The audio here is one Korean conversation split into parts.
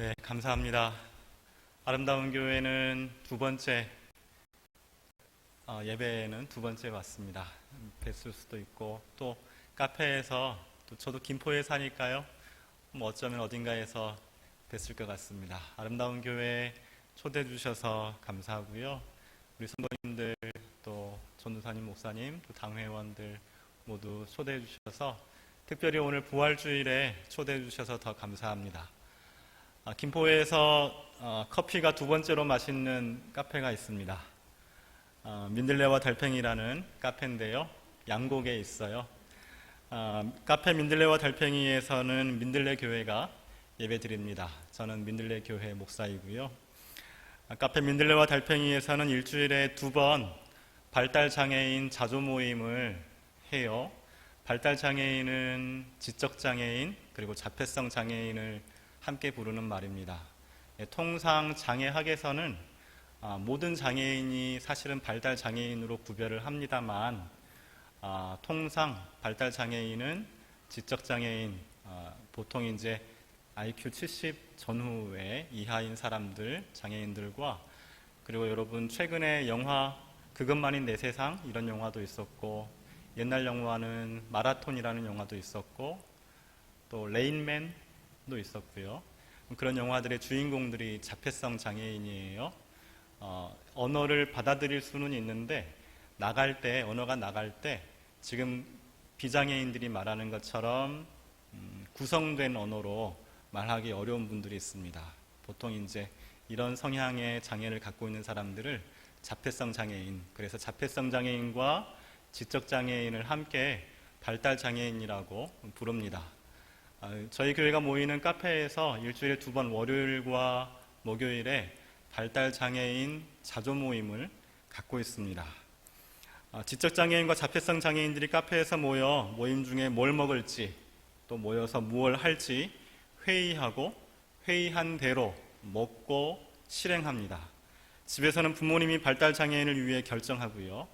네, 감사합니다. 아름다운 교회는 두 번째 예배에는 두 번째 왔습니다. 뵀을 수도 있고 또 카페에서 또 저도 김포에 사니까요. 어쩌면 어딘가에서 뵀을 것 같습니다. 아름다운 교회에 초대해 주셔서 감사하고요. 우리 성도님들 또 전도사님, 목사님, 또 당회원들 모두 초대해 주셔서 특별히 오늘 부활주일에 초대해 주셔서 더 감사합니다. 김포에서 커피가 두 번째로 맛있는 카페가 있습니다. 민들레와 달팽이라는 카페인데요. 양곡에 있어요. 카페 민들레와 달팽이에서는 민들레 교회가 예배 드립니다. 저는 민들레 교회 목사이고요. 카페 민들레와 달팽이에서는 일주일에 두 번 발달장애인 자조 모임을 해요. 발달장애인은 지적장애인 그리고 자폐성 장애인을 함께 부르는 말입니다. 통상 장애학에서는 모든 장애인이 사실은 발달장애인으로 구별을 합니다만 통상 발달장애인은 지적장애인, 보통 이제 IQ 70 전후의 이하인 사람들, 장애인들과 그리고 여러분 최근에 영화 그것만인 내 세상 이런 영화도 있었고 옛날 영화는 마라톤이라는 영화도 있었고 또 레인맨 도 있었고요. 그런 영화들의 주인공들이 자폐성 장애인이에요. 언어를 받아들일 수는 있는데 언어가 나갈 때 지금 비장애인들이 말하는 것처럼 구성된 언어로 말하기 어려운 분들이 있습니다. 보통 이제 이런 성향의 장애를 갖고 있는 사람들을 자폐성 장애인, 그래서 자폐성 장애인과 지적 장애인을 함께 발달 장애인이라고 부릅니다. 저희 교회가 모이는 카페에서 일주일에 두 번 월요일과 목요일에 발달장애인 자조 모임을 갖고 있습니다. 지적장애인과 자폐성 장애인들이 카페에서 모여 모임 중에 뭘 먹을지 또 모여서 무엇을 할지 회의하고 회의한 대로 먹고 실행합니다. 집에서는 부모님이 발달장애인을 위해 결정하고요.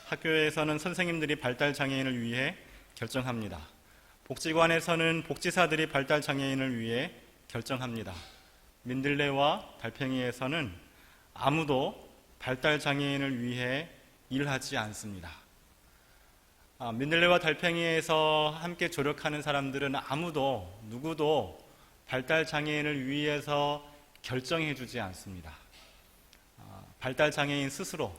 학교에서는 선생님들이 발달장애인을 위해 결정합니다. 복지관에서는 복지사들이 발달장애인을 위해 결정합니다. 민들레와 달팽이에서는 아무도 발달장애인을 위해 일하지 않습니다. 민들레와 달팽이에서 함께 조력하는 사람들은 누구도 발달장애인을 위해서 결정해 주지 않습니다. 발달장애인 스스로,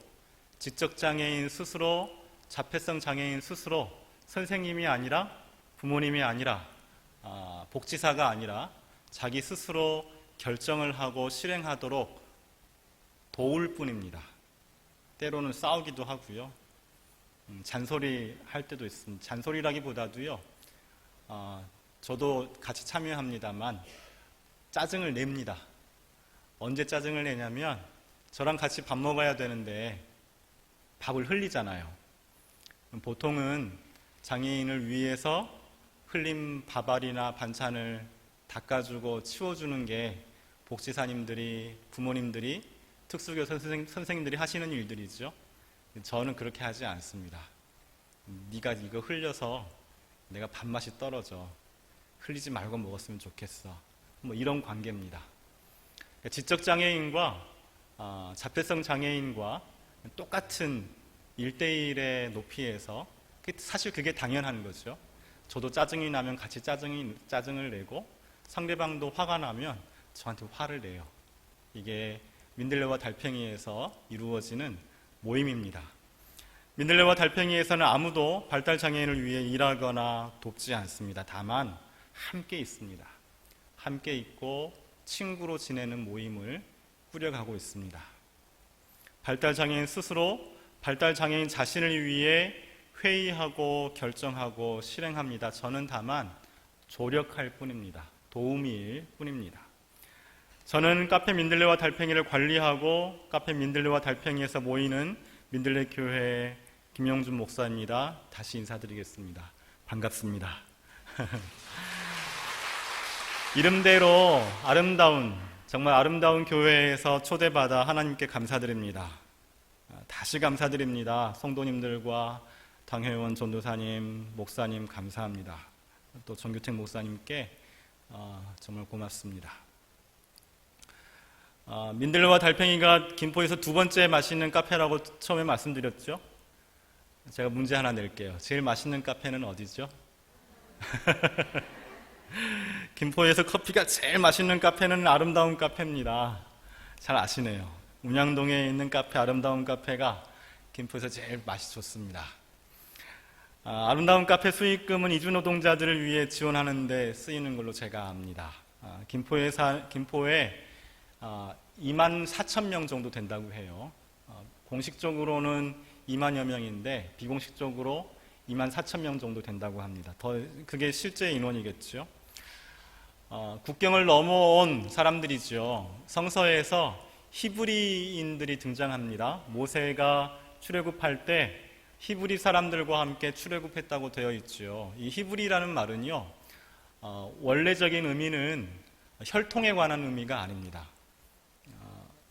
지적장애인 스스로, 자폐성 장애인 스스로 선생님이 아니라 부모님이 아니라 복지사가 아니라 자기 스스로 결정을 하고 실행하도록 도울 뿐입니다. 때로는 싸우기도 하고요. 잔소리 할 때도 있습니다. 잔소리라기보다도요. 저도 같이 참여합니다만 짜증을 냅니다. 언제 짜증을 내냐면 저랑 같이 밥 먹어야 되는데 밥을 흘리잖아요. 보통은 장애인을 위해서 흘린 밥알이나 반찬을 닦아주고 치워주는 게 복지사님들이, 부모님들이, 특수교 선생님들이 하시는 일들이죠. 저는 그렇게 하지 않습니다. 네가 이거 흘려서 내가 밥맛이 떨어져. 흘리지 말고 먹었으면 좋겠어. 이런 관계입니다. 지적장애인과 자폐성 장애인과 똑같은 1대1의 높이에서 사실 그게 당연한 거죠. 저도 짜증이 나면 같이 짜증을 내고 상대방도 화가 나면 저한테 화를 내요. 이게 민들레와 달팽이에서 이루어지는 모임입니다. 민들레와 달팽이에서는 아무도 발달장애인을 위해 일하거나 돕지 않습니다. 다만 함께 있습니다. 함께 있고 친구로 지내는 모임을 꾸려가고 있습니다. 발달장애인 스스로 발달장애인 자신을 위해 회의하고 결정하고 실행합니다. 저는 다만 조력할 뿐입니다. 도우미일 뿐입니다. 저는 카페 민들레와 달팽이를 관리하고 카페 민들레와 달팽이에서 모이는 민들레 교회 김영준 목사입니다. 다시 인사드리겠습니다. 반갑습니다. 이름대로 정말 아름다운 교회에서 초대받아 하나님께 감사드립니다. 다시 감사드립니다. 성도님들과 당회원, 전도사님, 목사님 감사합니다. 또 정규택 목사님께 정말 고맙습니다. 민들레와 달팽이가 김포에서 두 번째 맛있는 카페라고 처음에 말씀드렸죠. 제가 문제 하나 낼게요. 제일 맛있는 카페는 어디죠? 김포에서 커피가 제일 맛있는 카페는 아름다운 카페입니다. 잘 아시네요. 운양동에 있는 카페, 아름다운 카페가 김포에서 제일 맛이 좋습니다. 아름다운 카페 수익금은 이주 노동자들을 위해 지원하는 데 쓰이는 걸로 제가 압니다. 김포에 2만 4천 명 정도 된다고 해요. 공식적으로는 2만여 명인데 비공식적으로 2만 4천 명 정도 된다고 합니다. 그게 실제 인원이겠죠. 국경을 넘어온 사람들이죠. 성서에서 히브리인들이 등장합니다. 모세가 출애굽할 때 히브리 사람들과 함께 출애굽했다고 되어 있죠. 이 히브리라는 말은요, 원래적인 의미는 혈통에 관한 의미가 아닙니다.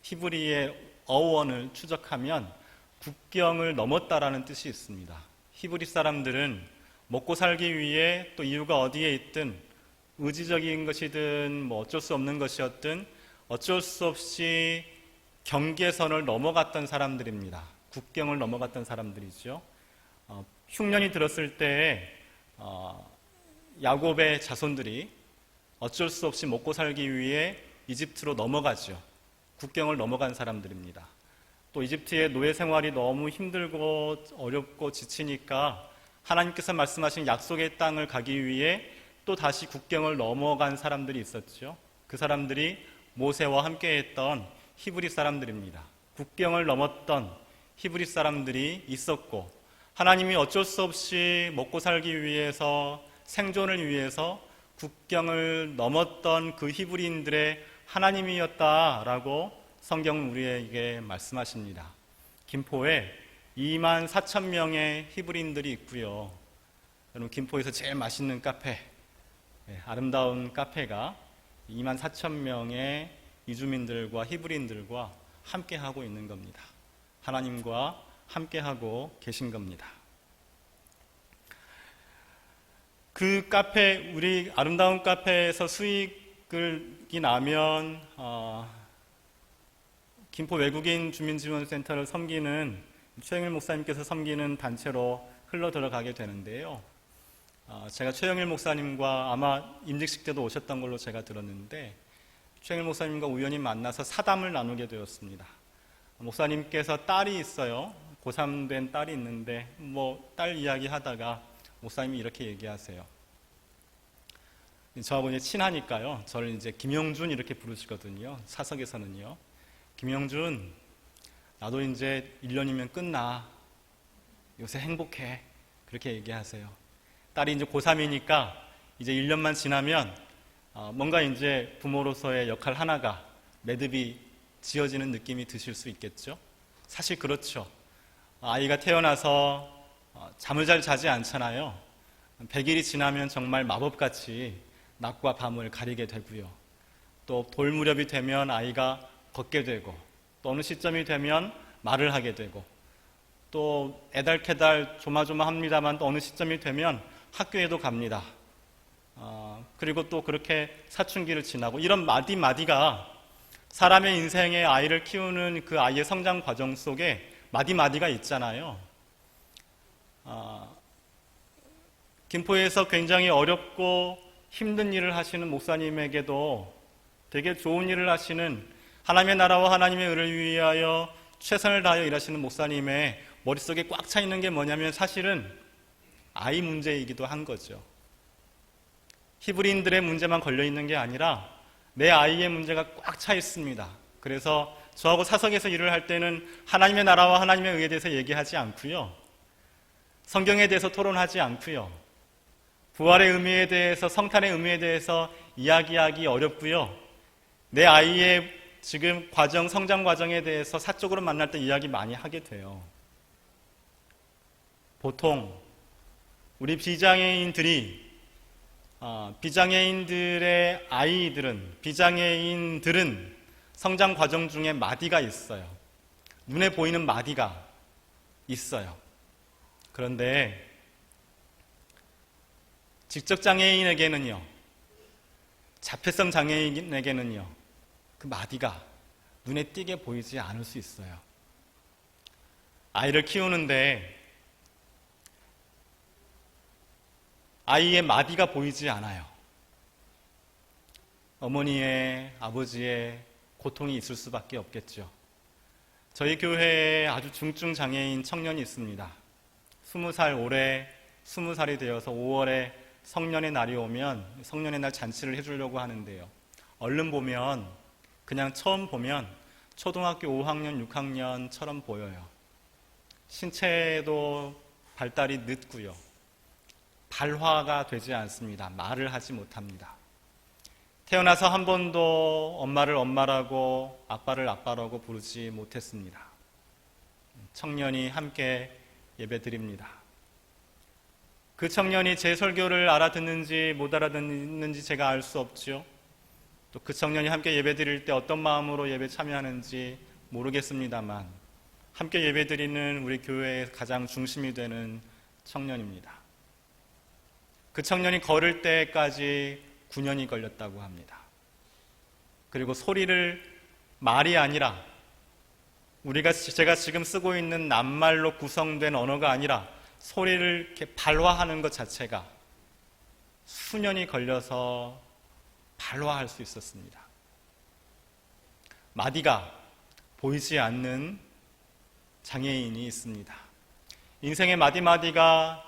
히브리의 어원을 추적하면 국경을 넘었다라는 뜻이 있습니다. 히브리 사람들은 먹고 살기 위해 또 이유가 어디에 있든 의지적인 것이든 뭐 어쩔 수 없는 것이었든 어쩔 수 없이 경계선을 넘어갔던 사람들입니다. 국경을 넘어갔던 사람들이죠. 흉년이 들었을 때 야곱의 자손들이 어쩔 수 없이 먹고 살기 위해 이집트로 넘어가죠. 국경을 넘어간 사람들입니다. 또 이집트의 노예 생활이 너무 힘들고 어렵고 지치니까 하나님께서 말씀하신 약속의 땅을 가기 위해 또 다시 국경을 넘어간 사람들이 있었죠. 그 사람들이 모세와 함께했던 히브리 사람들입니다. 국경을 넘었던 히브리 사람들이 있었고, 하나님이 어쩔 수 없이 먹고 살기 위해서, 생존을 위해서 국경을 넘었던 그 히브리인들의 하나님이었다라고 성경은 우리에게 말씀하십니다. 김포에 2만 4천 명의 히브리인들이 있고요. 여러분, 김포에서 제일 맛있는 카페, 아름다운 카페가 2만 4천 명의 이주민들과 히브리인들과 함께하고 있는 겁니다. 하나님과 함께하고 계신 겁니다. 그 카페, 우리 아름다운 카페에서 수익이 나면 김포 외국인 주민지원센터를 섬기는 최영일 목사님께서 섬기는 단체로 흘러 들어가게 되는데요. 제가 최영일 목사님과 아마 임직식 때도 오셨던 걸로 제가 들었는데, 최영일 목사님과 우연히 만나서 사담을 나누게 되었습니다. 목사님께서 딸이 있어요. 고3 된 딸이 있는데 딸 이야기 하다가 목사님이 이렇게 얘기하세요. 저하고 이제 친하니까요. 저를 이제 김영준 이렇게 부르시거든요. 사석에서는요. 김영준, 나도 이제 1년이면 끝나. 요새 행복해. 그렇게 얘기하세요. 딸이 이제 고3이니까 이제 1년만 지나면 뭔가 이제 부모로서의 역할 하나가 매듭이 지어지는 느낌이 드실 수 있겠죠? 사실 그렇죠. 아이가 태어나서 잠을 잘 자지 않잖아요. 100일이 지나면 정말 마법같이 낮과 밤을 가리게 되고요. 또 돌 무렵이 되면 아이가 걷게 되고, 또 어느 시점이 되면 말을 하게 되고, 또 애달캐달 조마조마합니다만 또 어느 시점이 되면 학교에도 갑니다. 그리고 또 그렇게 사춘기를 지나고, 이런 마디마디가 사람의 인생에 아이를 키우는 그 아이의 성장 과정 속에 마디마디가 있잖아요. 김포에서 굉장히 어렵고 힘든 일을 하시는 목사님에게도 되게 좋은 일을 하시는, 하나님의 나라와 하나님의 의를 위하여 최선을 다하여 일하시는 목사님의 머릿속에 꽉 차 있는 게 뭐냐면 사실은 아이 문제이기도 한 거죠. 히브리인들의 문제만 걸려 있는 게 아니라 내 아이의 문제가 꽉 차 있습니다. 그래서 저하고 사석에서 일을 할 때는 하나님의 나라와 하나님의 의에 대해서 얘기하지 않고요. 성경에 대해서 토론하지 않고요. 부활의 의미에 대해서, 성탄의 의미에 대해서 이야기하기 어렵고요. 내 아이의 지금 과정, 성장 과정에 대해서 사적으로 만날 때 이야기 많이 하게 돼요. 보통 우리 비장애인들의 아이들은, 비장애인들은 성장 과정 중에 마디가 있어요. 눈에 보이는 마디가 있어요. 그런데 직접장애인에게는요, 자폐성 장애인에게는요, 그 마디가 눈에 띄게 보이지 않을 수 있어요. 아이를 키우는데 아이의 마디가 보이지 않아요. 어머니의, 아버지의 고통이 있을 수밖에 없겠죠. 저희 교회에 아주 중증 장애인 청년이 있습니다. 20살, 올해 20살이 되어서 5월에 성년의 날이 오면 성년의 날 잔치를 해주려고 하는데요. 얼른 보면, 그냥 처음 보면 초등학교 5학년, 6학년처럼 보여요. 신체도 발달이 늦고요. 발화가 되지 않습니다. 말을 하지 못합니다. 태어나서 한 번도 엄마를 엄마라고 아빠를 아빠라고 부르지 못했습니다. 청년이 함께 예배드립니다. 그 청년이 제 설교를 알아듣는지 못 알아듣는지 제가 알 수 없죠. 또 그 청년이 함께 예배드릴 때 어떤 마음으로 예배 참여하는지 모르겠습니다만 함께 예배드리는 우리 교회의 가장 중심이 되는 청년입니다. 그 청년이 걸을 때까지 9년이 걸렸다고 합니다. 그리고 소리를 말이 아니라 제가 지금 쓰고 있는 낱말로 구성된 언어가 아니라 소리를 이렇게 발화하는 것 자체가 수년이 걸려서 발화할 수 있었습니다. 마디가 보이지 않는 장애인이 있습니다. 인생의 마디마디가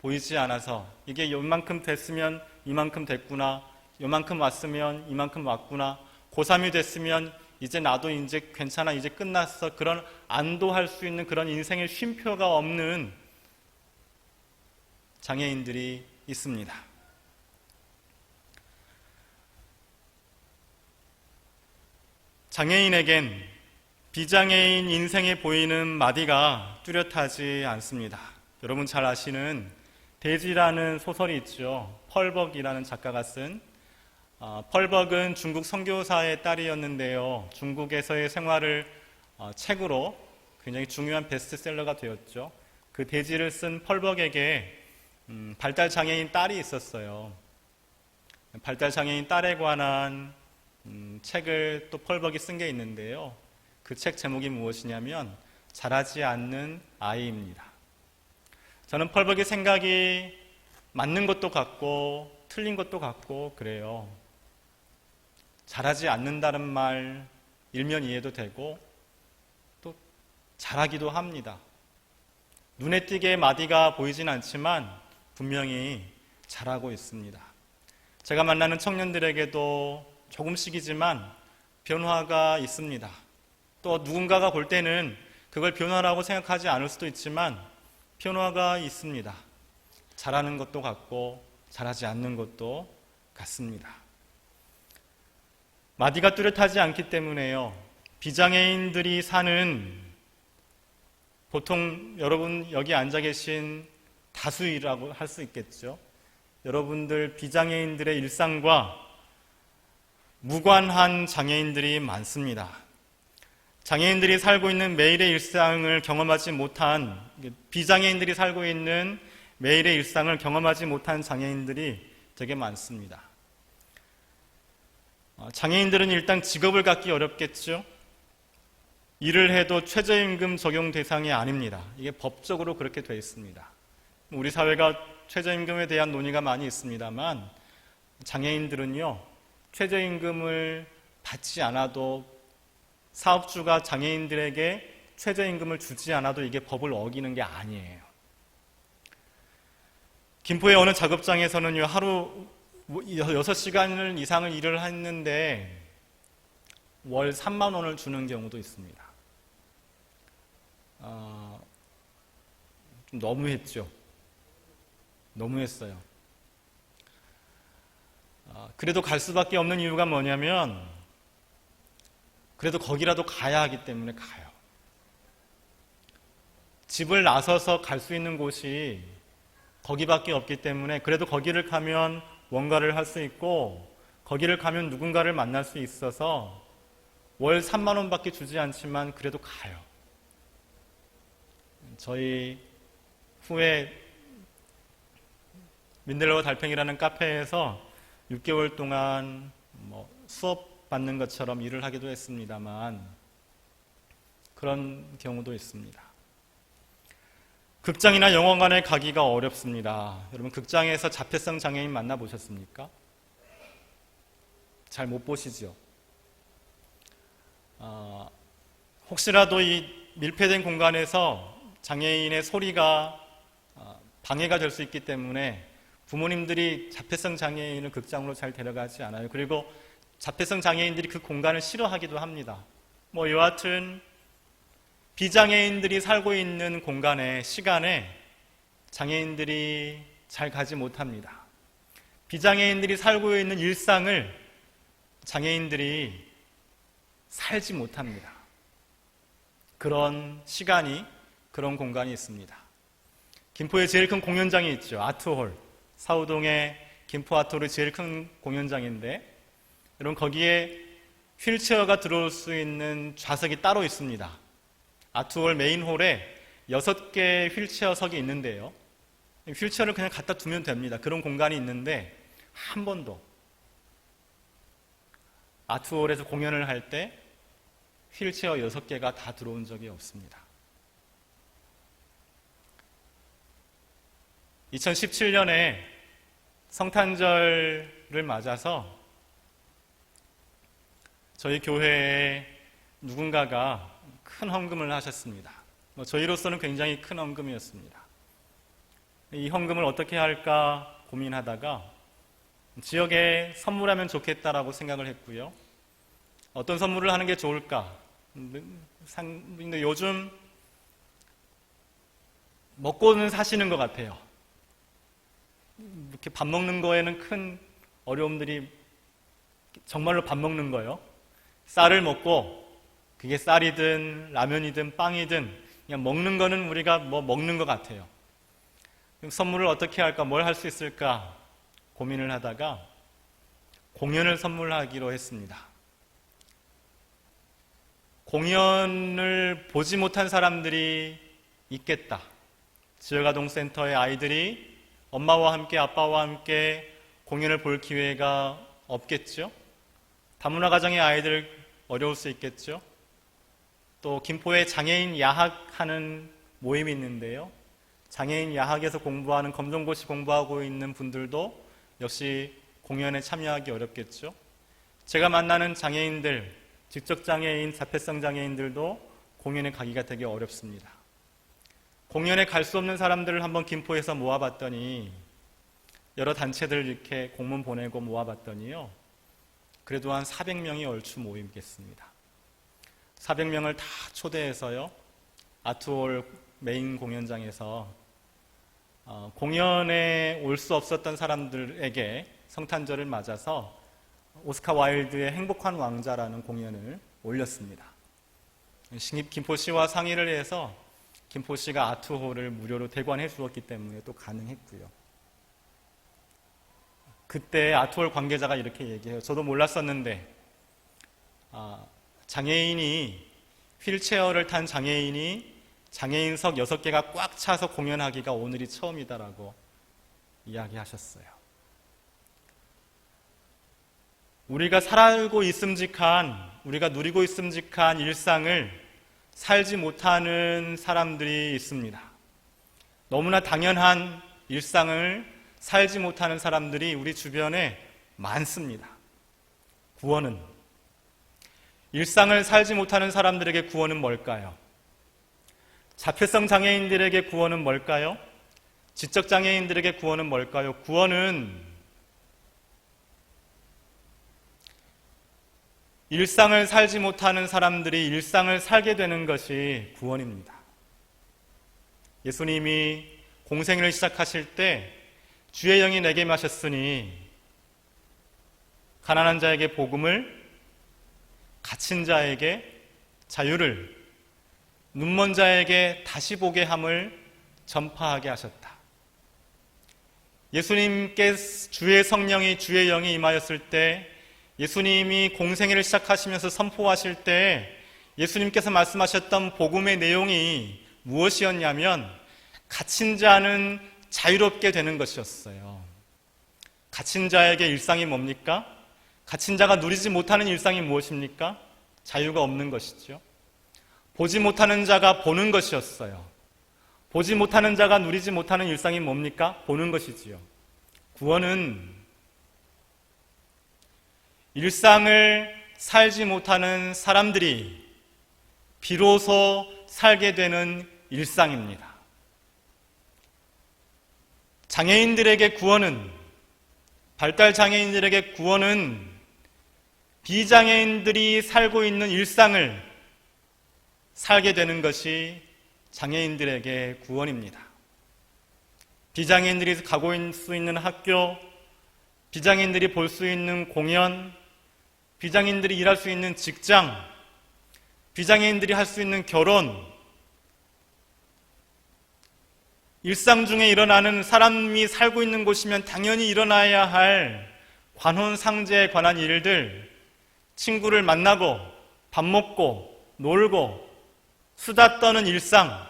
보이지 않아서 이게 요만큼 됐으면 이만큼 됐구나, 요만큼 왔으면 이만큼 왔구나, 고3이 됐으면 이제 나도 이제 괜찮아, 이제 끝났어, 그런 안도할 수 있는 그런 인생의 쉼표가 없는 장애인들이 있습니다. 장애인에겐 비장애인 인생에 보이는 마디가 뚜렷하지 않습니다. 여러분 잘 아시는 대지라는 소설이 있죠. 펄벅이라는 작가가 쓴. 펄벅은 중국 선교사의 딸이었는데요. 중국에서의 생활을 책으로 굉장히 중요한 베스트셀러가 되었죠. 그 대지를 쓴 펄벅에게 발달장애인 딸이 있었어요. 발달장애인 딸에 관한 책을 또 펄벅이 쓴 게 있는데요. 그 책 제목이 무엇이냐면 자라지 않는 아이입니다. 저는 펄벅의 생각이 맞는 것도 같고 틀린 것도 같고 그래요. 자라지 않는다는 말 일면 이해도 되고 또 자라기도 합니다. 눈에 띄게 마디가 보이진 않지만 분명히 자라고 있습니다. 제가 만나는 청년들에게도 조금씩이지만 변화가 있습니다. 또 누군가가 볼 때는 그걸 변화라고 생각하지 않을 수도 있지만 변화가 있습니다. 잘하는 것도 같고 잘하지 않는 것도 같습니다. 마디가 뚜렷하지 않기 때문에요. 비장애인들이 사는 보통 여러분 여기 앉아 계신 다수이라고 할 수 있겠죠. 여러분들 비장애인들의 일상과 무관한 장애인들이 많습니다. 장애인들이 살고 있는 매일의 일상을 경험하지 못한, 비장애인들이 살고 있는 매일의 일상을 경험하지 못한 장애인들이 되게 많습니다. 장애인들은 일단 직업을 갖기 어렵겠죠. 일을 해도 최저임금 적용 대상이 아닙니다. 이게 법적으로 그렇게 되어 있습니다. 우리 사회가 최저임금에 대한 논의가 많이 있습니다만 장애인들은요, 최저임금을 받지 않아도 사업주가 장애인들에게 최저임금을 주지 않아도 이게 법을 어기는 게 아니에요. 김포의 어느 작업장에서는요, 하루 6시간 이상을 일을 했는데 월 3만 원을 주는 경우도 있습니다. 좀 너무했죠. 너무했어요. 그래도 갈 수밖에 없는 이유가 뭐냐면 그래도 거기라도 가야 하기 때문에 가요. 집을 나서서 갈 수 있는 곳이 거기밖에 없기 때문에 그래도 거기를 가면 뭔가를 할 수 있고 거기를 가면 누군가를 만날 수 있어서 월 3만 원밖에 주지 않지만 그래도 가요. 저희 후에 민들레와 달팽이라는 카페에서 6개월 동안 수업 받는 것처럼 일을 하기도 했습니다만 그런 경우도 있습니다. 극장이나 영화관에 가기가 어렵습니다. 여러분 극장에서 자폐성 장애인 만나보셨습니까? 잘 못 보시죠? 혹시라도 이 밀폐된 공간에서 장애인의 소리가 방해가 될 수 있기 때문에 부모님들이 자폐성 장애인을 극장으로 잘 데려가지 않아요. 그리고 자폐성 장애인들이 그 공간을 싫어하기도 합니다. 여하튼 비장애인들이 살고 있는 공간에, 시간에 장애인들이 잘 가지 못합니다. 비장애인들이 살고 있는 일상을 장애인들이 살지 못합니다. 그런 시간이, 그런 공간이 있습니다. 김포에 제일 큰 공연장이 있죠. 아트홀. 사우동의 김포 아트홀이 제일 큰 공연장인데 여러분 거기에 휠체어가 들어올 수 있는 좌석이 따로 있습니다. 아트홀 메인홀에 6개의 휠체어석이 있는데요. 휠체어를 그냥 갖다 두면 됩니다. 그런 공간이 있는데 한 번도 아트홀에서 공연을 할 때 휠체어 6개가 다 들어온 적이 없습니다. 2017년에 성탄절을 맞아서 저희 교회에 누군가가 큰 헌금을 하셨습니다. 저희로서는 굉장히 큰 헌금이었습니다. 이 헌금을 어떻게 할까 고민하다가 지역에 선물하면 좋겠다라고 생각을 했고요. 어떤 선물을 하는 게 좋을까? 근데 요즘 먹고는 사시는 것 같아요. 이렇게 밥 먹는 거에는 큰 어려움들이 정말로 밥 먹는 거요. 쌀을 먹고 그게 쌀이든 라면이든 빵이든 그냥 먹는 거는 우리가 먹는 것 같아요. 선물을 어떻게 할까? 뭘 할 수 있을까? 고민을 하다가 공연을 선물하기로 했습니다. 공연을 보지 못한 사람들이 있겠다. 지역아동센터의 아이들이 엄마와 함께 아빠와 함께 공연을 볼 기회가 없겠죠. 다문화 가정의 아이들 어려울 수 있겠죠. 또 김포에 장애인 야학하는 모임이 있는데요. 장애인 야학에서 공부하는 검정고시 공부하고 있는 분들도 역시 공연에 참여하기 어렵겠죠. 제가 만나는 장애인들, 직접장애인, 자폐성 장애인들도 공연에 가기가 되게 어렵습니다. 공연에 갈 수 없는 사람들을 한번 김포에서 모아봤더니 여러 단체들 이렇게 공문 보내고 모아봤더니요. 그래도 한 400명이 얼추 모이겠습니다. 400명을 다 초대해서요. 아트홀 메인 공연장에서 공연에 올 수 없었던 사람들에게 성탄절을 맞아서 오스카 와일드의 행복한 왕자라는 공연을 올렸습니다. 김포시와 상의를 해서 김포시가 아트홀을 무료로 대관해 주었기 때문에 또 가능했고요. 그때 아트홀 관계자가 이렇게 얘기해요. 저도 몰랐었는데 장애인이 휠체어를 탄 장애인이 장애인석 6개가 꽉 차서 공연하기가 오늘이 처음이다라고 이야기하셨어요. 우리가 살고 있음직한, 우리가 누리고 있음직한 일상을 살지 못하는 사람들이 있습니다. 너무나 당연한 일상을 살지 못하는 사람들이 우리 주변에 많습니다. 구원은, 일상을 살지 못하는 사람들에게 구원은 뭘까요? 자폐성 장애인들에게 구원은 뭘까요? 지적 장애인들에게 구원은 뭘까요? 구원은 일상을 살지 못하는 사람들이 일상을 살게 되는 것이 구원입니다. 예수님이 공생애를 시작하실 때 주의 영이 내게 임하셨으니 가난한 자에게 복음을, 갇힌 자에게 자유를, 눈먼 자에게 다시 보게 함을 전파하게 하셨다. 예수님께 주의 성령이, 주의 영이 임하였을 때, 예수님이 공생애를 시작하시면서 선포하실 때 예수님께서 말씀하셨던 복음의 내용이 무엇이었냐면 갇힌 자는 자유롭게 되는 것이었어요. 갇힌 자에게 일상이 뭡니까? 갇힌 자가 누리지 못하는 일상이 무엇입니까? 자유가 없는 것이죠. 보지 못하는 자가 보는 것이었어요. 보지 못하는 자가 누리지 못하는 일상이 뭡니까? 보는 것이지요. 구원은 일상을 살지 못하는 사람들이 비로소 살게 되는 일상입니다. 장애인들에게 구원은, 발달 장애인들에게 구원은 비장애인들이 살고 있는 일상을 살게 되는 것이 장애인들에게 구원입니다. 비장애인들이 가고 있을 수 있는 학교, 비장애인들이 볼 수 있는 공연, 비장애인들이 일할 수 있는 직장, 비장애인들이 할 수 있는 결혼, 일상 중에 일어나는 사람이 살고 있는 곳이면 당연히 일어나야 할 관혼상제에 관한 일들, 친구를 만나고 밥 먹고 놀고 수다 떠는 일상,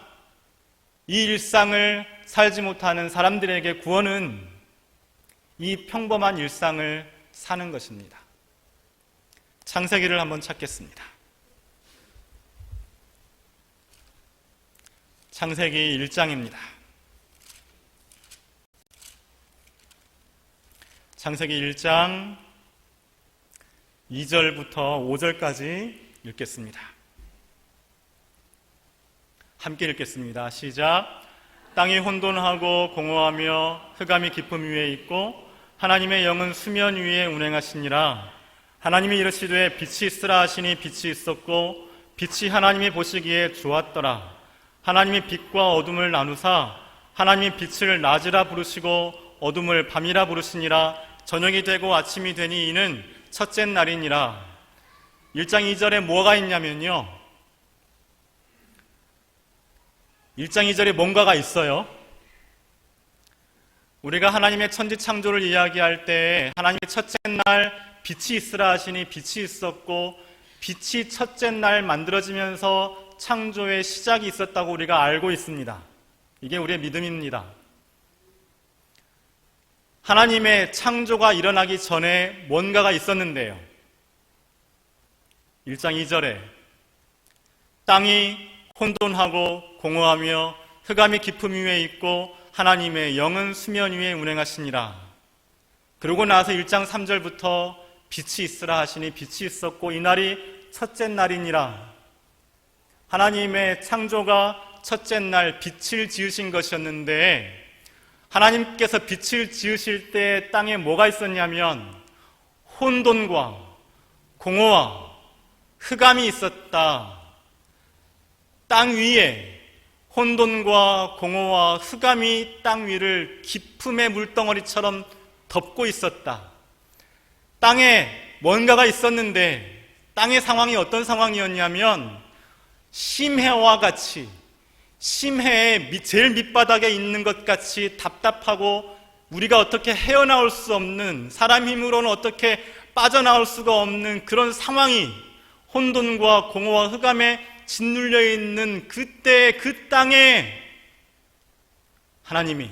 이 일상을 살지 못하는 사람들에게 구원은 이 평범한 일상을 사는 것입니다. 창세기를 한번 찾겠습니다. 창세기 1장입니다. 창세기 1장 2절부터 5절까지 읽겠습니다. 함께 읽겠습니다. 시작. 땅이 혼돈하고 공허하며 흑암이 깊음 위에 있고 하나님의 영은 수면 위에 운행하시니라. 하나님이 이르시되 빛이 있으라 하시니 빛이 있었고 빛이 하나님이 보시기에 좋았더라. 하나님이 빛과 어둠을 나누사 하나님이 빛을 낮이라 부르시고 어둠을 밤이라 부르시니라. 저녁이 되고 아침이 되니 이는 첫째 날이니라. 1장 2절에 뭐가 있냐면요, 1장 2절에 뭔가가 있어요. 우리가 하나님의 천지창조를 이야기할 때 하나님의 첫째 날 빛이 있으라 하시니 빛이 있었고 빛이 첫째 날 만들어지면서 창조의 시작이 있었다고 우리가 알고 있습니다. 이게 우리의 믿음입니다. 하나님의 창조가 일어나기 전에 뭔가가 있었는데요, 1장 2절에 땅이 혼돈하고 공허하며 흑암이 깊음 위에 있고 하나님의 영은 수면 위에 운행하시니라. 그러고 나서 1장 3절부터 빛이 있으라 하시니 빛이 있었고 이날이 첫째 날이니라. 하나님의 창조가 첫째 날 빛을 지으신 것이었는데, 하나님께서 빛을 지으실 때 땅에 뭐가 있었냐면 혼돈과 공허와 흑암이 있었다. 땅 위에 혼돈과 공허와 흑암이 땅 위를 깊음의 물덩어리처럼 덮고 있었다. 땅에 뭔가가 있었는데 땅의 상황이 어떤 상황이었냐면 심해와 같이, 심해의 제일 밑바닥에 있는 것 같이 답답하고 우리가 어떻게 헤어나올 수 없는, 사람 힘으로는 어떻게 빠져나올 수가 없는 그런 상황이 혼돈과 공허와 흑암에 짓눌려 있는 그때 그 땅에 하나님이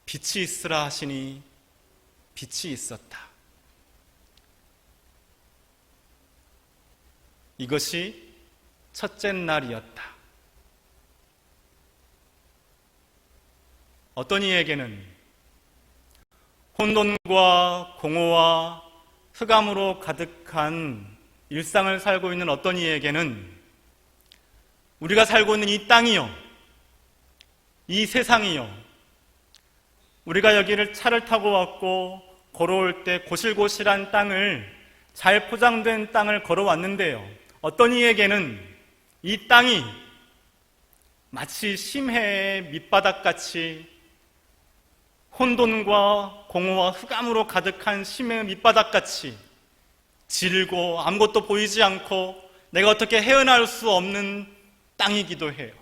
빛이 있으라 하시니 빛이 있었다. 이것이 첫째 날이었다. 어떤 이에게는 혼돈과 공허와 흑암으로 가득한 일상을 살고 있는 어떤 이에게는 우리가 살고 있는 이 땅이요, 이 세상이요, 우리가 여기를 차를 타고 왔고 걸어올 때 고실고실한 땅을, 잘 포장된 땅을 걸어왔는데요, 어떤 이에게는 이 땅이 마치 심해의 밑바닥같이 혼돈과 공허와 흑암으로 가득한 심해의 밑바닥같이 질고 아무것도 보이지 않고 내가 어떻게 헤어나올 수 없는 땅이기도 해요.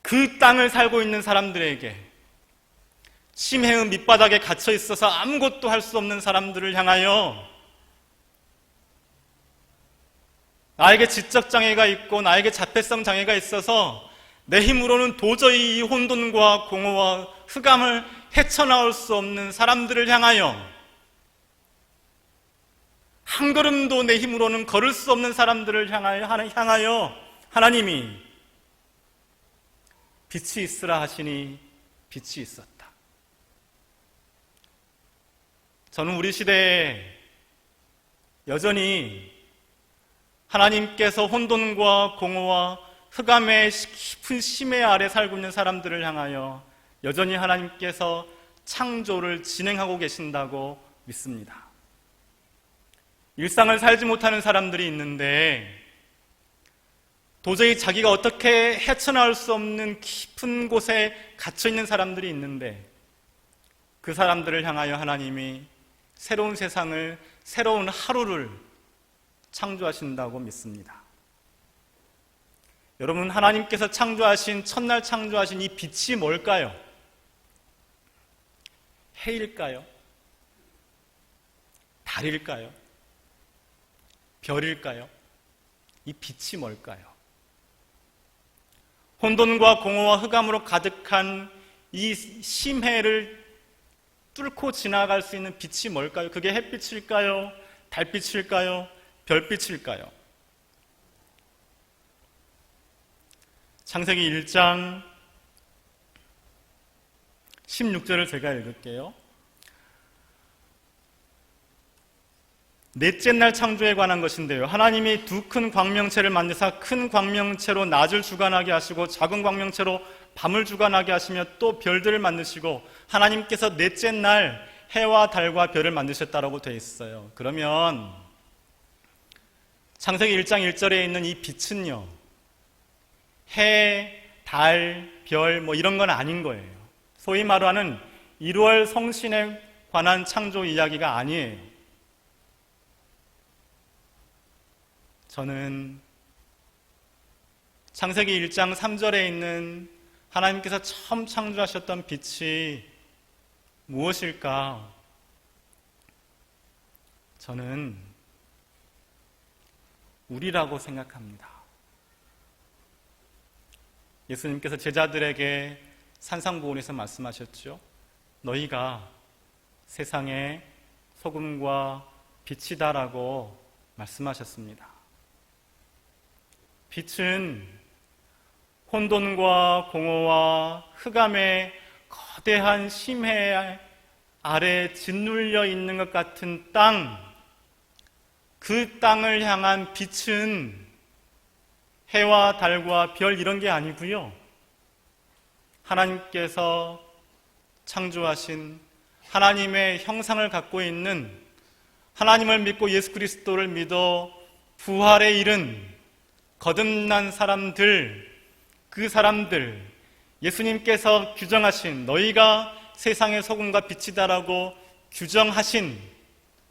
그 땅을 살고 있는 사람들에게, 심해의 밑바닥에 갇혀 있어서 아무것도 할 수 없는 사람들을 향하여 나에게 지적 장애가 있고 나에게 자폐성 장애가 있어서 내 힘으로는 도저히 이 혼돈과 공허와 흑암을 헤쳐나올 수 없는 사람들을 향하여, 한 걸음도 내 힘으로는 걸을 수 없는 사람들을 향하여 하나님이 빛이 있으라 하시니 빛이 있었다. 저는 우리 시대에 여전히 하나님께서 혼돈과 공허와 흑암의 깊은 심해 아래 살고 있는 사람들을 향하여 여전히 하나님께서 창조를 진행하고 계신다고 믿습니다. 일상을 살지 못하는 사람들이 있는데 도저히 자기가 어떻게 헤쳐나올 수 없는 깊은 곳에 갇혀있는 사람들이 있는데 그 사람들을 향하여 하나님이 새로운 세상을, 새로운 하루를 창조하신다고 믿습니다. 여러분, 하나님께서 창조하신, 첫날 창조하신 이 빛이 뭘까요? 해일까요? 달일까요? 별일까요? 이 빛이 뭘까요? 혼돈과 공허와 흑암으로 가득한 이 심해를 뚫고 지나갈 수 있는 빛이 뭘까요? 그게 햇빛일까요? 달빛일까요? 별빛일까요? 창세기 1장 16절을 제가 읽을게요. 넷째 날 창조에 관한 것인데요, 하나님이 두 큰 광명체를 만드사 큰 광명체로 낮을 주관하게 하시고 작은 광명체로 밤을 주관하게 하시며 또 별들을 만드시고 하나님께서 넷째 날 해와 달과 별을 만드셨다라고 되어 있어요. 그러면 창세기 1장 1절에 있는 이 빛은요, 해, 달, 별 이런 건 아닌 거예요. 소위 말하는 1월 성신에 관한 창조 이야기가 아니에요. 저는 창세기 1장 3절에 있는 하나님께서 처음 창조하셨던 빛이 무엇일까? 저는 우리라고 생각합니다. 예수님께서 제자들에게 산상보훈에서 말씀하셨죠. 너희가 세상의 소금과 빛이다라고 말씀하셨습니다. 빛은 혼돈과 공허와 흑암의 거대한 심해 아래 짓눌려 있는 것 같은 땅, 그 땅을 향한 빛은 해와 달과 별 이런 게 아니고요, 하나님께서 창조하신 하나님의 형상을 갖고 있는, 하나님을 믿고 예수 그리스도를 믿어 부활에 이른 거듭난 사람들, 그 사람들, 예수님께서 규정하신 너희가 세상의 소금과 빛이다라고 규정하신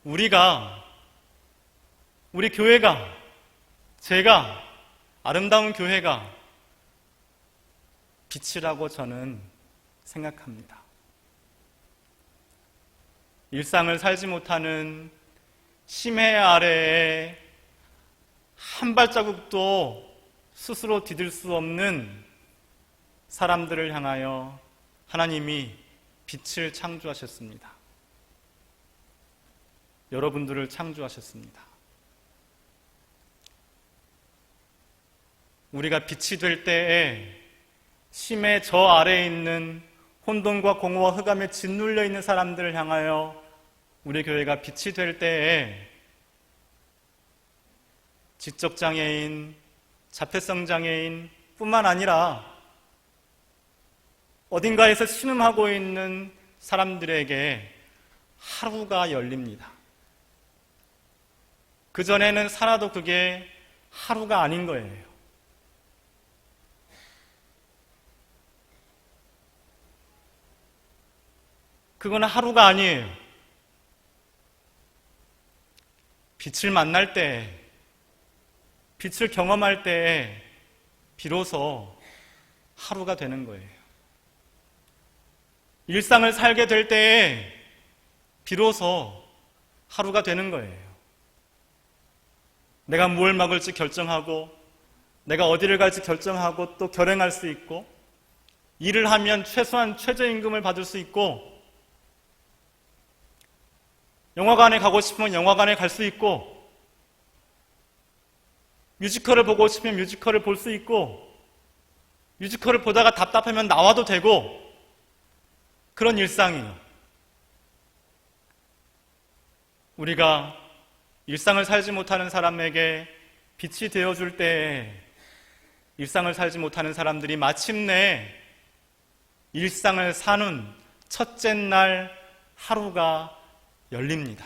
우리가, 우리 교회가, 제가, 아름다운 교회가 빛이라고 저는 생각합니다. 일상을 살지 못하는 심해 아래에 한 발자국도 스스로 디딜 수 없는 사람들을 향하여 하나님이 빛을 창조하셨습니다. 여러분들을 창조하셨습니다. 우리가 빛이 될 때에 심해 저 아래에 있는 혼돈과 공허와 흑암에 짓눌려 있는 사람들을 향하여 우리 교회가 빛이 될 때에 지적장애인, 자폐성 장애인 뿐만 아니라 어딘가에서 신음하고 있는 사람들에게 하루가 열립니다. 그전에는 살아도 그게 하루가 아닌 거예요. 그건 하루가 아니에요. 빛을 만날 때, 빛을 경험할 때 비로소 하루가 되는 거예요. 일상을 살게 될 때에 비로소 하루가 되는 거예요. 내가 무엇을 먹을지 결정하고, 내가 어디를 갈지 결정하고 또 결행할 수 있고, 일을 하면 최소한 최저임금을 받을 수 있고, 영화관에 가고 싶으면 영화관에 갈 수 있고, 뮤지컬을 보고 싶으면 뮤지컬을 볼 수 있고, 뮤지컬을 보다가 답답하면 나와도 되고, 그런 일상이에요. 우리가 일상을 살지 못하는 사람에게 빛이 되어줄 때에 일상을 살지 못하는 사람들이 마침내 일상을 사는 첫째 날 하루가 열립니다.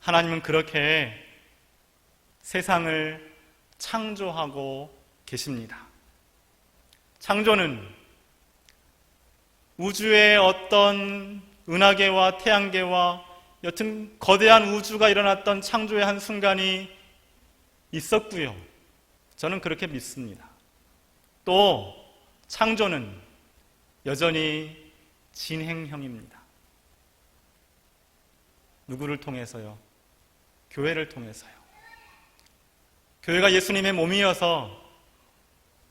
하나님은 그렇게 세상을 창조하고 계십니다. 창조는 우주의 어떤 은하계와 태양계와 여튼 거대한 우주가 일어났던 창조의 한 순간이 있었고요. 저는 그렇게 믿습니다. 또 창조는 여전히 진행형입니다. 누구를 통해서요? 교회를 통해서요. 교회가 예수님의 몸이어서,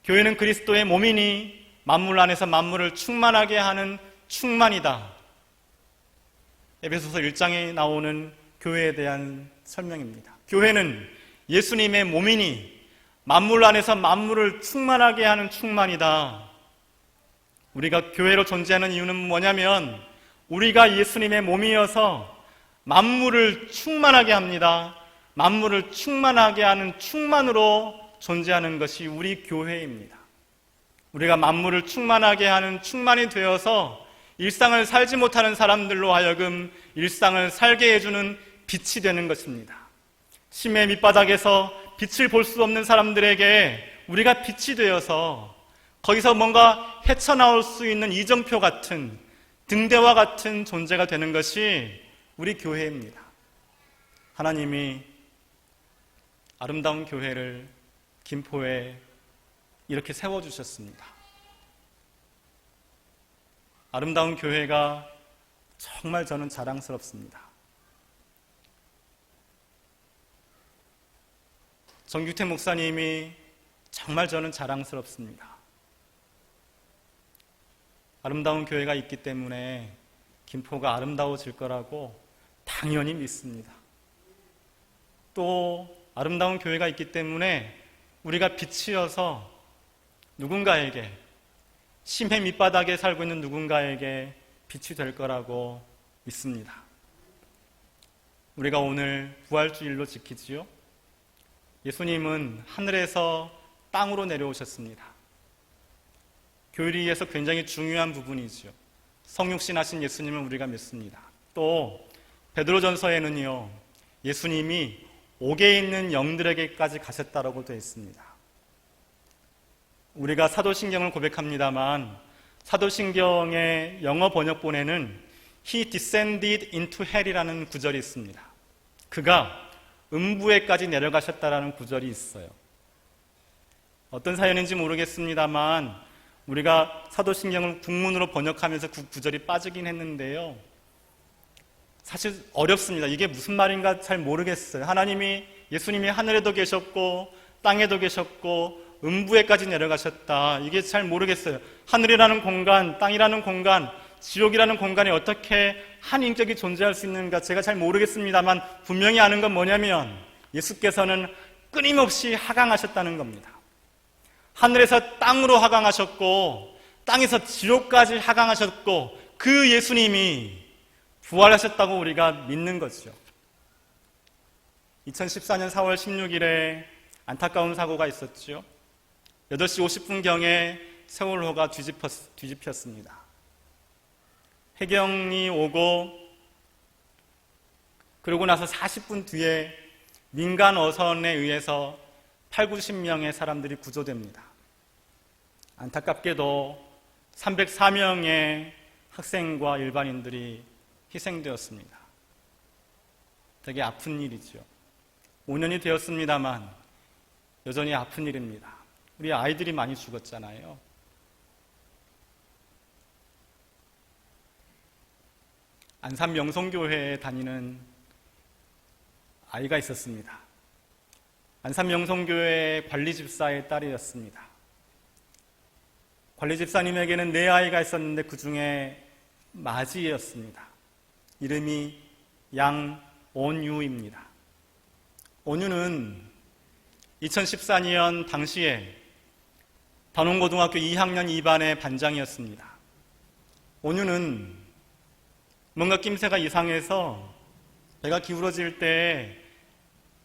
교회는 그리스도의 몸이니 만물 안에서 만물을 충만하게 하는 충만이다. 에베소서 1장에 나오는 교회에 대한 설명입니다. 교회는 예수님의 몸이니 만물 안에서 만물을 충만하게 하는 충만이다. 우리가 교회로 존재하는 이유는 뭐냐면 우리가 예수님의 몸이어서 만물을 충만하게 합니다. 만물을 충만하게 하는 충만으로 존재하는 것이 우리 교회입니다. 우리가 만물을 충만하게 하는 충만이 되어서 일상을 살지 못하는 사람들로 하여금 일상을 살게 해주는 빛이 되는 것입니다. 심의 밑바닥에서 빛을 볼 수 없는 사람들에게 우리가 빛이 되어서 거기서 뭔가 헤쳐나올 수 있는 이정표 같은, 등대와 같은 존재가 되는 것이 우리 교회입니다. 하나님이 아름다운 교회를 김포에 이렇게 세워주셨습니다. 아름다운 교회가 정말 저는 자랑스럽습니다. 정규태 목사님이 정말 저는 자랑스럽습니다. 아름다운 교회가 있기 때문에 김포가 아름다워질 거라고 당연히 믿습니다. 또 아름다운 교회가 있기 때문에 우리가 빛이어서 누군가에게, 심해 밑바닥에 살고 있는 누군가에게 빛이 될 거라고 믿습니다. 우리가 오늘 부활주일로 지키지요. 예수님은 하늘에서 땅으로 내려오셨습니다. 교리에서 굉장히 중요한 부분이지요. 성육신 하신 예수님을 우리가 믿습니다. 또 베드로전서에는요, 예수님이 옥에 있는 영들에게까지 가셨다라고 되어 있습니다. 우리가 사도신경을 고백합니다만 사도신경의 영어 번역본에는 He descended into hell이라는 구절이 있습니다. 그가 음부에까지 내려가셨다라는 구절이 있어요. 어떤 사연인지 모르겠습니다만 우리가 사도신경을 국문으로 번역하면서 그 구절이 빠지긴 했는데요. 사실 어렵습니다. 이게 무슨 말인가 잘 모르겠어요. 하나님이, 예수님이 하늘에도 계셨고 땅에도 계셨고 음부에까지 내려가셨다. 이게 잘 모르겠어요. 하늘이라는 공간, 땅이라는 공간, 지옥이라는 공간에 어떻게 한 인격이 존재할 수 있는가 제가 잘 모르겠습니다만 분명히 아는 건 뭐냐면 예수께서는 끊임없이 하강하셨다는 겁니다. 하늘에서 땅으로 하강하셨고 땅에서 지옥까지 하강하셨고 그 예수님이 부활하셨다고 우리가 믿는 거죠. 2014년 4월 16일에 안타까운 사고가 있었죠. 8시 50분경에 세월호가 뒤집혔습니다. 해경이 오고 그러고 나서 40분 뒤에 민간 어선에 의해서 8, 90명의 사람들이 구조됩니다. 안타깝게도 304명의 학생과 일반인들이 희생되었습니다. 되게 아픈 일이죠. 5년이 되었습니다만 여전히 아픈 일입니다. 우리 아이들이 많이 죽었잖아요. 안산 명성교회에 다니는 아이가 있었습니다. 안산 명성교회 관리집사의 딸이었습니다. 관리집사님에게는 4아이가 있었는데 그 중에 마지였습니다. 이름이 양온유입니다. 온유는 2014년 당시에 단원고등학교 2학년 2반의 반장이었습니다. 온유는 뭔가 낌새가 이상해서 배가 기울어질 때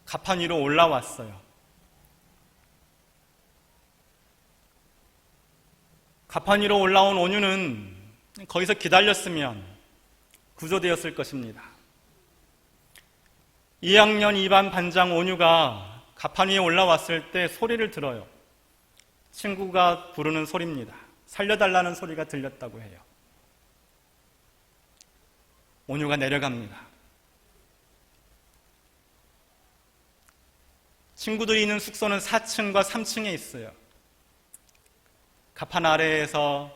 가판 위로 올라왔어요. 가판 위로 올라온 온유는 거기서 기다렸으면 구조되었을 것입니다. 2학년 2반 반장 온유가 가판 위에 올라왔을 때 소리를 들어요. 친구가 부르는 소리입니다. 살려달라는 소리가 들렸다고 해요. 온유가 내려갑니다. 친구들이 있는 숙소는 4층과 3층에 있어요. 가판 아래에서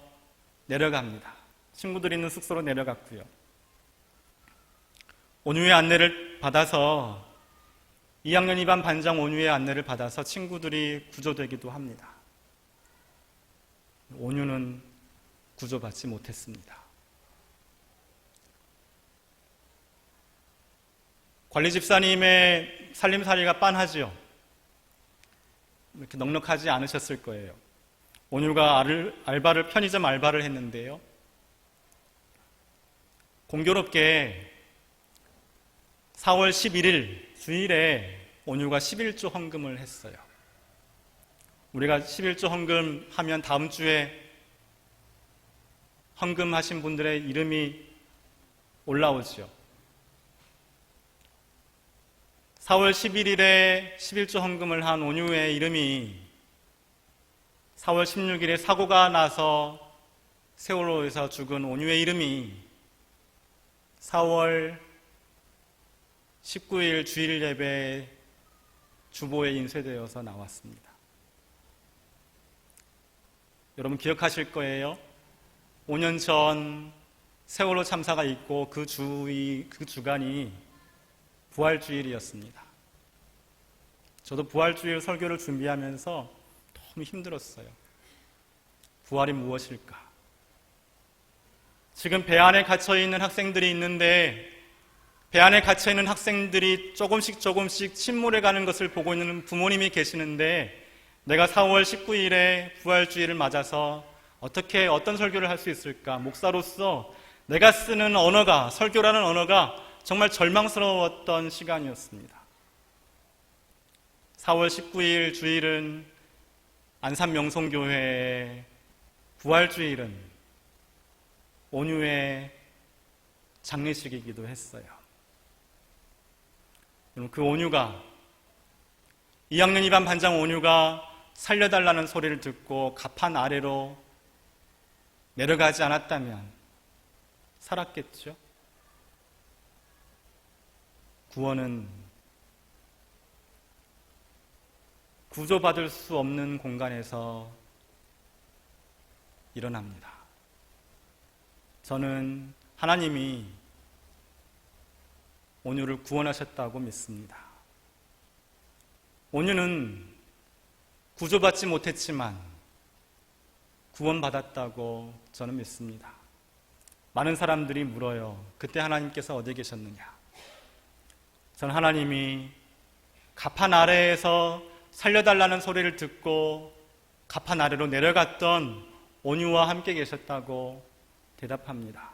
내려갑니다. 친구들이 있는 숙소로 내려갔고요. 온유의 안내를 받아서 2학년 2반 반장 온유의 안내를 받아서 친구들이 구조되기도 합니다. 온유는 구조받지 못했습니다. 관리 집사님의 살림살이가 빤하지요. 이렇게 넉넉하지 않으셨을 거예요. 온유가 편의점 알바를 했는데요. 공교롭게 4월 11일 주일에 온유가 11조 헌금을 했어요. 우리가 11조 헌금 하면 다음 주에 헌금하신 분들의 이름이 올라오죠. 4월 11일에 11조 헌금을 한 온유의 이름이 4월 16일에 사고가 나서 세월호에서 죽은 온유의 이름이 4월 19일 주일 예배 주보에 인쇄되어서 나왔습니다. 여러분 기억하실 거예요. 5년 전 세월호 참사가 있고 그 주간이 부활주일이었습니다. 저도 부활주일 설교를 준비하면서 너무 힘들었어요. 부활이 무엇일까? 지금 배 안에 갇혀있는 학생들이 있는데 배 안에 갇혀있는 학생들이 조금씩 침몰해가는 것을 보고 있는 부모님이 계시는데 내가 4월 19일에 부활주일을 맞아서 어떤 설교를 할 수 있을까? 목사로서 내가 쓰는 언어가, 설교라는 언어가 정말 절망스러웠던 시간이었습니다. 4월 19일 주일은 안산명송교회의 부활주일은 온유의 장례식이기도 했어요. 그 온유가 2학년 2반 반장 온유가 살려달라는 소리를 듣고 가판 아래로 내려가지 않았다면 살았겠죠? 구원은 구조받을 수 없는 공간에서 일어납니다. 저는 하나님이 온유를 구원하셨다고 믿습니다. 온유는 구조받지 못했지만 구원받았다고 저는 믿습니다. 많은 사람들이 물어요. 그때 하나님께서 어디 계셨느냐? 저는 하나님이 가판 아래에서 살려달라는 소리를 듣고 가판 아래로 내려갔던 온유와 함께 계셨다고 대답합니다.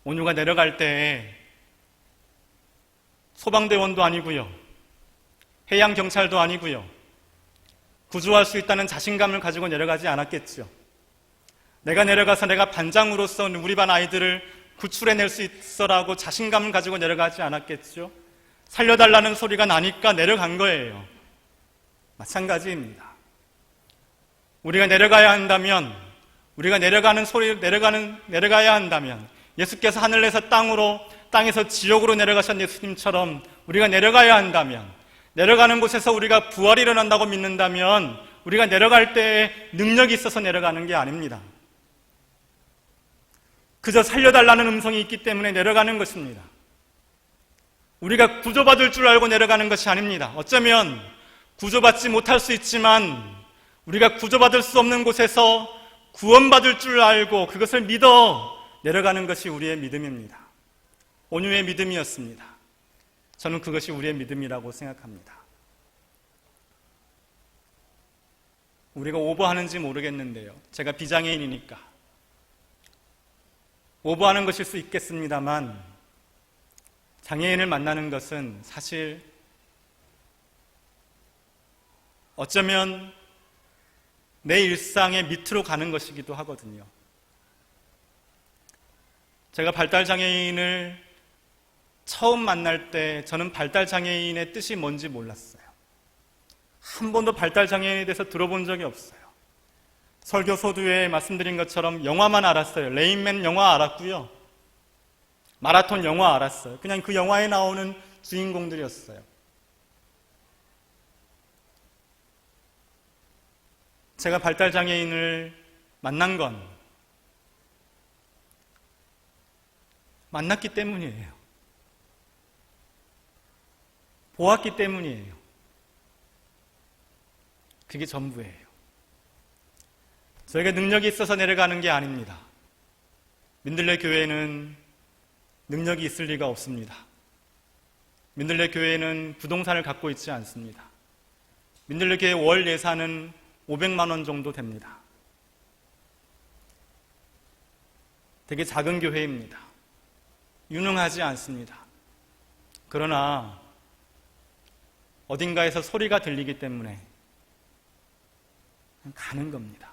온유가 내려갈 때 소방대원도 아니고요, 해양경찰도 아니고요, 구조할 수 있다는 자신감을 가지고 내려가지 않았겠죠. 내가 내려가서 내가 반장으로서 우리 반 아이들을 구출해낼 수 있어라고 자신감을 가지고 내려가지 않았겠죠. 살려달라는 소리가 나니까 내려간 거예요. 마찬가지입니다. 우리가 내려가야 한다면, 우리가 내려가야 한다면, 예수께서 하늘에서 땅에서 지옥으로 내려가신 예수님처럼 우리가 내려가야 한다면, 내려가는 곳에서 우리가 부활이 일어난다고 믿는다면, 우리가 내려갈 때에 능력이 있어서 내려가는 게 아닙니다. 그저 살려달라는 음성이 있기 때문에 내려가는 것입니다. 우리가 구조받을 줄 알고 내려가는 것이 아닙니다. 어쩌면 구조받지 못할 수 있지만 우리가 구조받을 수 없는 곳에서 구원받을 줄 알고 그것을 믿어 내려가는 것이 우리의 믿음입니다. 온유의 믿음이었습니다. 저는 그것이 우리의 믿음이라고 생각합니다. 우리가 오버하는지 모르겠는데요. 제가 비장애인이니까 오버하는 것일 수 있겠습니다만, 장애인을 만나는 것은 사실 어쩌면 내 일상의 밑으로 가는 것이기도 하거든요. 제가 발달장애인을 처음 만날 때 저는 발달장애인의 뜻이 뭔지 몰랐어요. 한 번도 발달장애인에 대해서 들어본 적이 없어요. 설교 서두에 말씀드린 것처럼 영화만 알았어요. 레인맨 영화 알았고요. 마라톤 영화 알았어요. 그냥 그 영화에 나오는 주인공들이었어요. 제가 발달장애인을 만난 건 만났기 때문이에요. 보았기 때문이에요. 그게 전부예요. 저에게 능력이 있어서 내려가는 게 아닙니다. 민들레 교회는 능력이 있을 리가 없습니다. 민들레 교회는 부동산을 갖고 있지 않습니다. 민들레 교회 월 예산은 500만 원 정도 됩니다. 되게 작은 교회입니다. 유능하지 않습니다. 그러나 어딘가에서 소리가 들리기 때문에 가는 겁니다.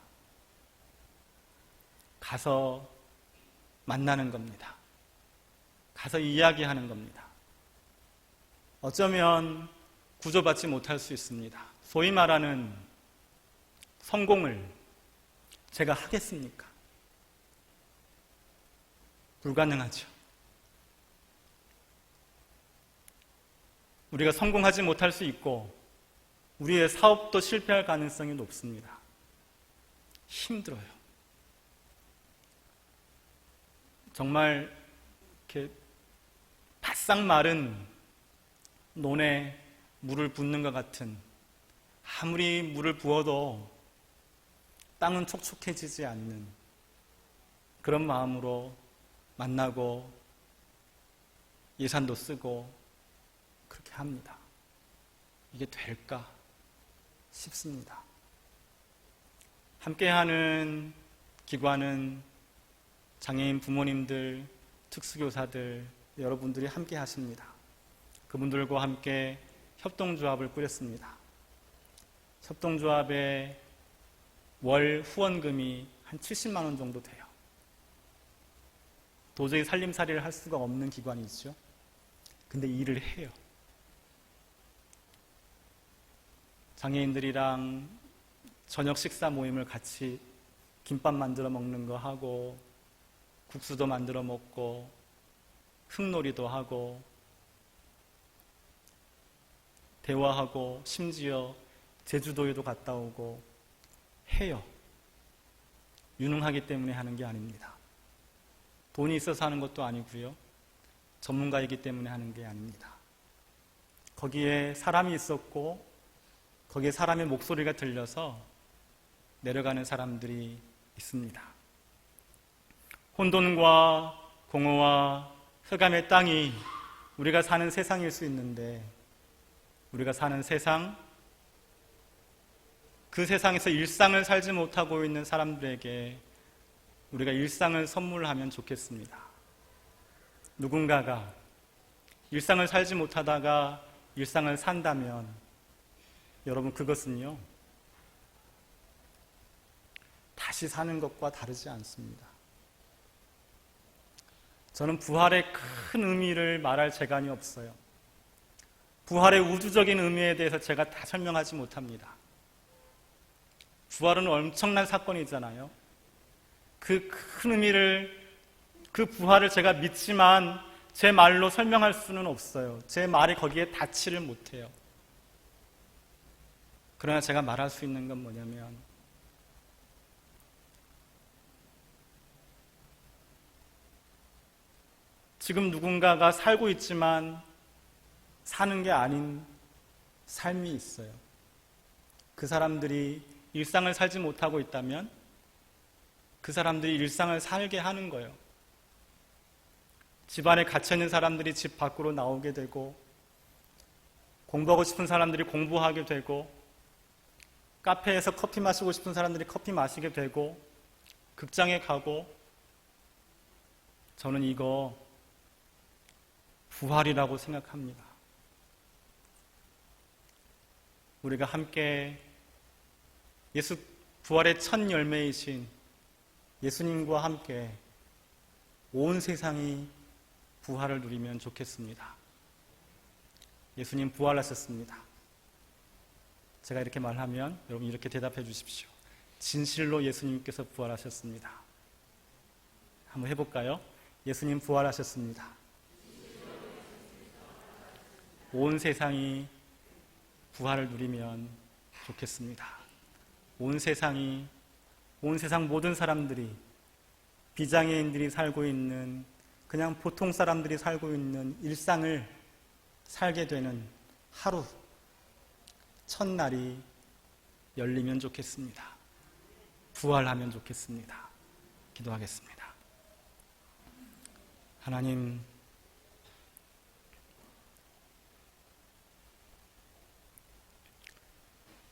가서 만나는 겁니다. 가서 이야기하는 겁니다. 어쩌면 구조받지 못할 수 있습니다. 소위 말하는 성공을 제가 하겠습니까? 불가능하죠. 우리가 성공하지 못할 수 있고 우리의 사업도 실패할 가능성이 높습니다. 힘들어요. 정말 이렇게 바싹 마른 논에 물을 붓는 것 같은, 아무리 물을 부어도 땅은 촉촉해지지 않는 그런 마음으로 만나고 예산도 쓰고 그렇게 합니다. 이게 될까 싶습니다. 함께하는 기관은 장애인 부모님들, 특수교사들, 여러분들이 함께 하십니다. 그분들과 함께 협동조합을 꾸렸습니다. 협동조합의 월 후원금이 한 70만 원 정도 돼요. 도저히 살림살이를 할 수가 없는 기관이죠. 근데 일을 해요. 장애인들이랑 저녁 식사 모임을 같이 김밥 만들어 먹는 거 하고, 국수도 만들어 먹고, 흙놀이도 하고, 대화하고, 심지어 제주도에도 갔다 오고 해요. 유능하기 때문에 하는 게 아닙니다. 돈이 있어서 하는 것도 아니고요. 전문가이기 때문에 하는 게 아닙니다. 거기에 사람이 있었고 거기에 사람의 목소리가 들려서 내려가는 사람들이 있습니다. 혼돈과 공허와 흑암의 땅이 우리가 사는 세상일 수 있는데, 우리가 사는 세상, 그 세상에서 일상을 살지 못하고 있는 사람들에게 우리가 일상을 선물하면 좋겠습니다. 누군가가 일상을 살지 못하다가 일상을 산다면, 여러분, 그것은요, 다시 사는 것과 다르지 않습니다. 저는 부활의 큰 의미를 말할 재간이 없어요. 부활의 우주적인 의미에 대해서 제가 다 설명하지 못합니다. 부활은 엄청난 사건이잖아요. 그 큰 의미를, 그 부활을 제가 믿지만 제 말로 설명할 수는 없어요. 제 말이 거기에 닿지를 못해요. 그러나 제가 말할 수 있는 건 뭐냐면, 지금 누군가가 살고 있지만 사는 게 아닌 삶이 있어요. 그 사람들이 일상을 살지 못하고 있다면 그 사람들이 일상을 살게 하는 거예요. 집안에 갇혀있는 사람들이 집 밖으로 나오게 되고, 공부하고 싶은 사람들이 공부하게 되고, 카페에서 커피 마시고 싶은 사람들이 커피 마시게 되고, 극장에 가고, 저는 이거 부활이라고 생각합니다. 우리가 함께 예수 부활의 첫 열매이신 예수님과 함께 온 세상이 부활을 누리면 좋겠습니다. 예수님 부활하셨습니다. 제가 이렇게 말하면 여러분 이렇게 대답해 주십시오. 진실로 예수님께서 부활하셨습니다. 한번 해볼까요? 예수님 부활하셨습니다. 온 세상이 부활을 누리면 좋겠습니다. 온 세상 모든 사람들이, 비장애인들이 살고 있는, 그냥 보통 사람들이 살고 있는 일상을 살게 되는 하루, 첫날이 열리면 좋겠습니다. 부활하면 좋겠습니다. 기도하겠습니다. 하나님,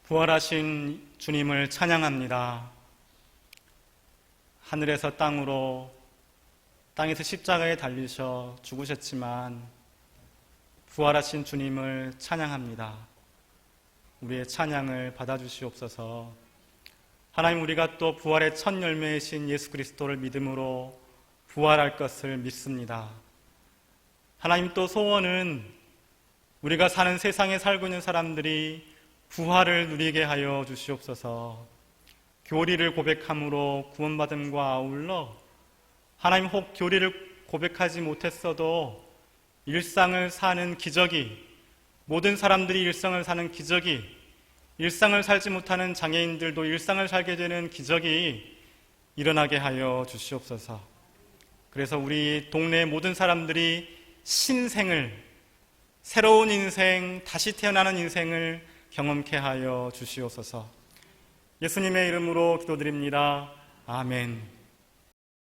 부활하신 주님을 찬양합니다. 하늘에서 땅으로, 땅에서 십자가에 달리셔 죽으셨지만 부활하신 주님을 찬양합니다. 우리의 찬양을 받아주시옵소서. 하나님, 우리가 또 부활의 첫 열매이신 예수 그리스도를 믿음으로 부활할 것을 믿습니다. 하나님, 또 소원은 우리가 사는 세상에 살고 있는 사람들이 부활을 누리게 하여 주시옵소서. 교리를 고백함으로 구원받음과 아울러 하나님, 혹 교리를 고백하지 못했어도 일상을 사는 기적이, 모든 사람들이 일상을 사는 기적이, 일상을 살지 못하는 장애인들도 일상을 살게 되는 기적이 일어나게 하여 주시옵소서. 그래서 우리 동네의 모든 사람들이 신생을, 새로운 인생, 다시 태어나는 인생을 경험케 하여 주시옵소서. 예수님의 이름으로 기도드립니다. 아멘.